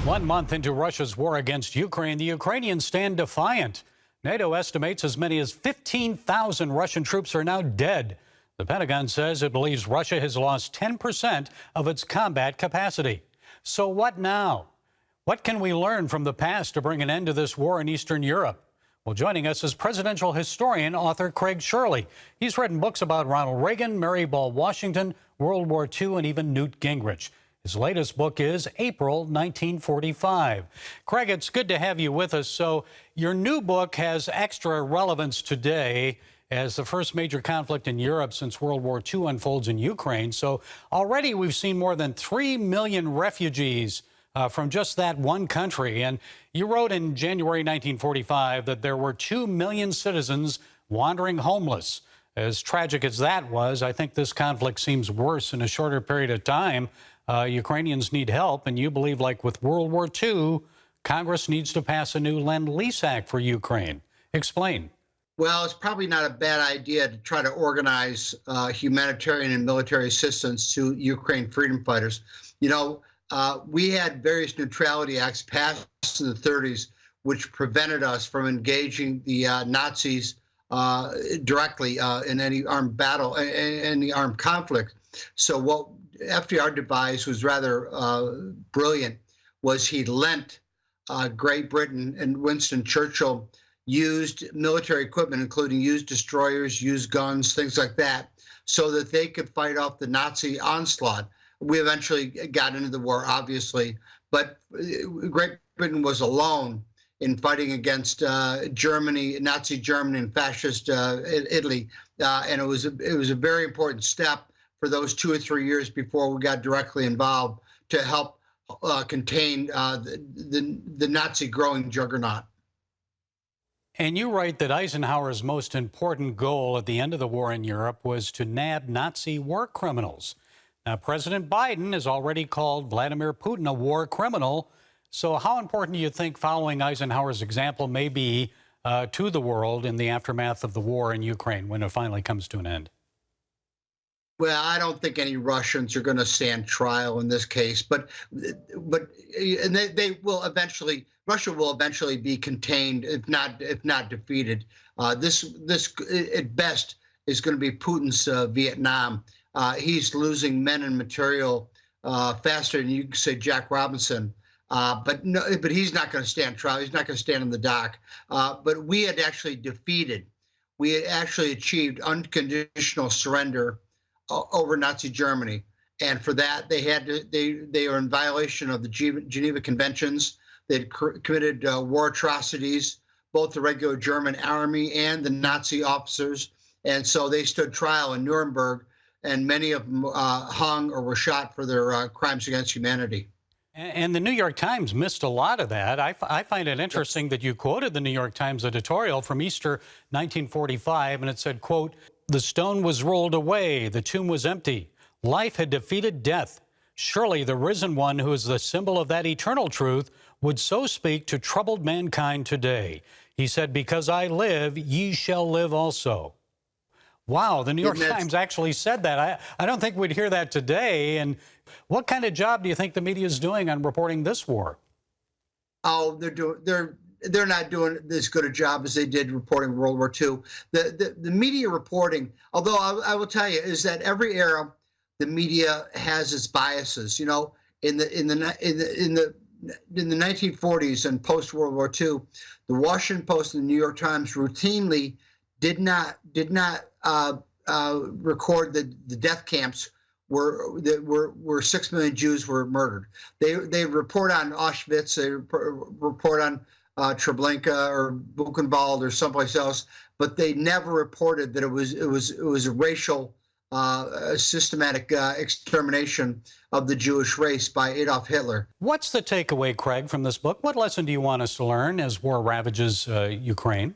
1 month into Russia's war against Ukraine, the Ukrainians stand defiant. NATO estimates as many as 15,000 Russian troops are now dead. The Pentagon says it believes Russia has lost 10% of its combat capacity. So what now? What can we learn from the past to bring an end to this war in Eastern Europe? Well, joining us is presidential historian, author Craig Shirley. He's written books about Ronald Reagan, Mary Ball Washington, World War II, and even Newt Gingrich. His latest book is April 1945. Craig, it's good to have you with us. So your new book has extra relevance today as the first major conflict in Europe since World War II unfolds in Ukraine. So already we've seen more than 3 million refugees from just that one country. And you wrote in January 1945 that there were 2 million citizens wandering homeless. As tragic as that was, I think this conflict seems worse in a shorter period of time. Ukrainians need help, and you believe, like with World War II, Congress needs to pass a new lend-lease act for Ukraine. Explain. Well, it's probably not a bad idea to try to organize humanitarian and military assistance to Ukraine freedom fighters. You know, we had various neutrality acts passed in the 30s, which prevented us from engaging the Nazis directly in any armed battle, any armed conflict. So what FDR devised was rather brilliant. Was he lent Great Britain and Winston Churchill used military equipment, including used destroyers, used guns, things like that, so that they could fight off the Nazi onslaught. We eventually got into the war, obviously, but Great Britain was alone in fighting against Germany, Nazi Germany, and fascist Italy, and it was a very important step for those 2 or 3 years before we got directly involved to help contain the Nazi growing juggernaut. And you write that Eisenhower's most important goal at the end of the war in Europe was to nab Nazi war criminals. Now, President Biden has already called Vladimir Putin a war criminal. So how important do you think following Eisenhower's example may be to the world in the aftermath of the war in Ukraine when it finally comes to an end? Well, I don't think any Russians are going to stand trial in this case, but they will eventually. Russia will eventually be contained, if not defeated. This at best is going to be Putin's Vietnam. He's losing men and material faster than you can say Jack Robinson. But he's not going to stand trial. He's not going to stand in the dock. But we had actually defeated. We had actually achieved unconditional surrender over Nazi Germany, and for that they were in violation of the Geneva Conventions. They'd committed war atrocities, both the regular German army and the Nazi officers, and so they stood trial in Nuremberg, and many of them hung or were shot for their crimes against humanity. And the New York Times missed a lot of that. I find it interesting that you quoted the New York Times editorial from Easter 1945, and it said, quote, "The stone was rolled away, the tomb was empty. Life had defeated death. Surely the risen one, who is the symbol of that eternal truth, would so speak to troubled mankind today. He said, 'Because I live, ye shall live also.'" Wow, the New York Times actually said that. I don't think we'd hear that today. And what kind of job do you think the media is doing on reporting this war? Oh, they're not doing as good a job as they did reporting World War II. The media reporting, although I will tell you, is that every era the media has its biases. You know, in the 1940s and post World War II, the Washington Post and the New York Times routinely did not record the death camps where 6 million Jews were murdered. They report on Auschwitz. They report on Treblinka or Buchenwald or someplace else, but they never reported that it was a racial systematic extermination of the Jewish race by Adolf Hitler. What's the takeaway, Craig, from this book? What lesson do you want us to learn as war ravages Ukraine?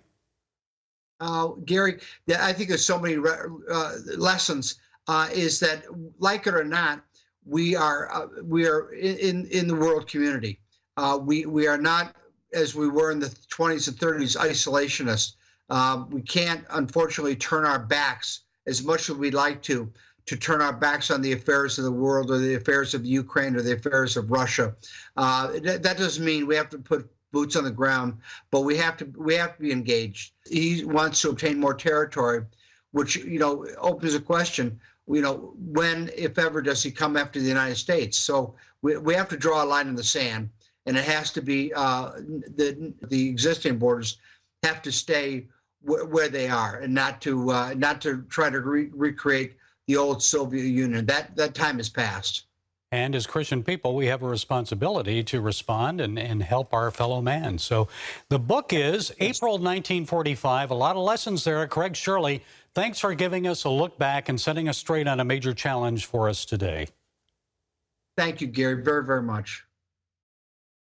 Gary, I think there's so many lessons. Is that, like it or not, we are in the world community. We are not, as we were in the 20s and 30s, isolationist. We can't, unfortunately, turn our backs as much as we'd like to to turn our backs on the affairs of the world or the affairs of Ukraine or the affairs of Russia. That doesn't mean we have to put boots on the ground, but we have to be engaged. He wants to obtain more territory, which opens a question. When, if ever, does he come after the United States? So we have to draw a line in the sand, and it has to be the existing borders have to stay where they are, and not to try to recreate the old Soviet Union. That time has passed. And as Christian people, we have a responsibility to respond and help our fellow man. So the book is April 1945. A lot of lessons there. Craig Shirley, thanks for giving us a look back and setting us straight on a major challenge for us today. Thank you, Gary, very, very much.